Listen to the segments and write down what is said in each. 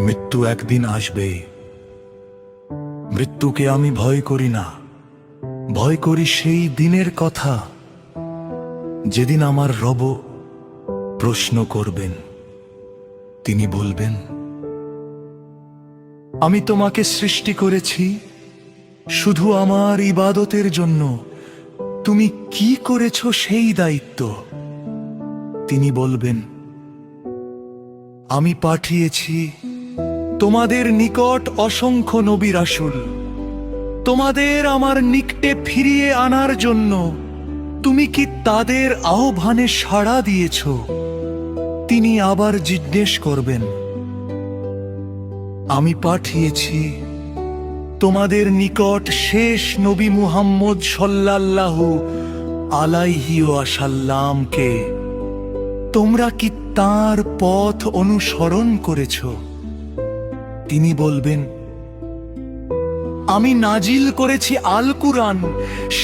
মৃত্যু একদিন আসবে। মৃত্যুকে আমি ভয় করি না, ভয় করি সেই দিনের কথা যেদিন আমার রব প্রশ্ন করবেন। তিনি বলবেন, আমি তোমাকে সৃষ্টি করেছি শুধু আমার ইবাদতের জন্য, তুমি কি করেছো সেই দায়িত্ব। তিনি বলবেন, আমি পাঠিয়েছি তোমাদের নিকট অসংখ্য নবী রাসূল, তোমাদের আমার নিকটে ফিরিয়ে আনার জন্য। তুমি কি তাদের আহ্বানে সাড়া দিয়েছ? তিনি আবার জিজ্ঞেস করবেন, আমি পাঠিয়েছি তোমাদের নিকট শেষ নবী মুহাম্মদ সাল্লাল্লাহু আলাইহি ওয়াসাল্লামকে, তোমরা কি তার পথ অনুসরণ করেছ? তিনি বলবেন, আমি নাজিল করেছি আল কুরআন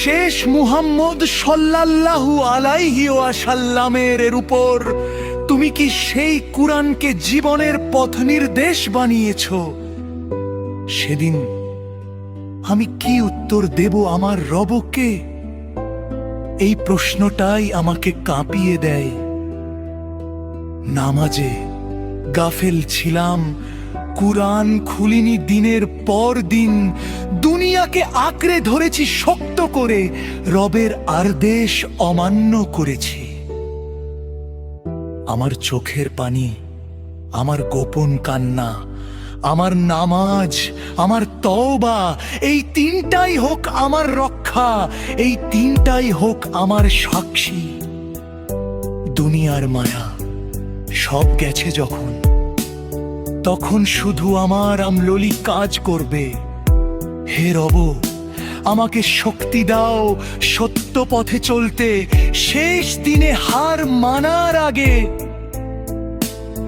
শেষ মুহাম্মদ সাল্লাল্লাহু আলাইহি ওয়াসাল্লামের উপর। তুমি কি সেই কুরআনকে জীবনের পথ নির্দেশ বানিয়েছ? সেদিন আমি কি উত্তর দেব আমার রবকে? এই প্রশ্নটাই আমাকে কাঁপিয়ে দেয়। নামাজে গাফেল ছিলাম, কুরআন খুলিনি দিনের পর দিন, দুনিয়াকে আঁকড়ে ধরেছি শক্ত করে, রবের আদেশ অমান্য করেছি। আমার চোখের পানি, আমার গোপন কান্না, আমার নামাজ, আমার তওবা, এই তিনটাই হোক আমার রক্ষা, এই তিনটাই হোক আমার সাক্ষী। দুনিয়ার মায়া সব গেছে যখন, তখন শুধু আমার আমললি কাজ করবে। হে রব, আমাকে শক্তি দাও সত্য পথে চলতে, শেষ দিনে হার মানার আগে।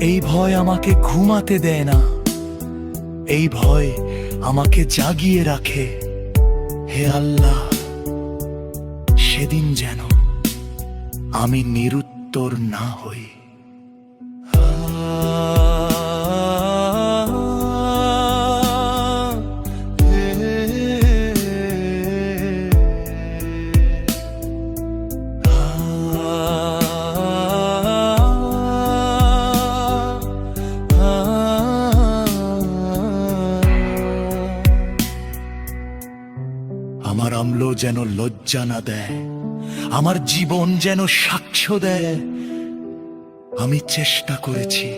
এই ভয় আমাকে ঘুমাতে দেয় না, এই ভয় আমাকে জাগিয়ে রাখে। হে আল্লাহ, সেদিন যেন আমি নিরুত্তর না হই। আমার আমল যেন লজ্জা না দেয়, আমার জীবন যেন সাক্ষ্য দেয়, আমি চেষ্টা করেছি।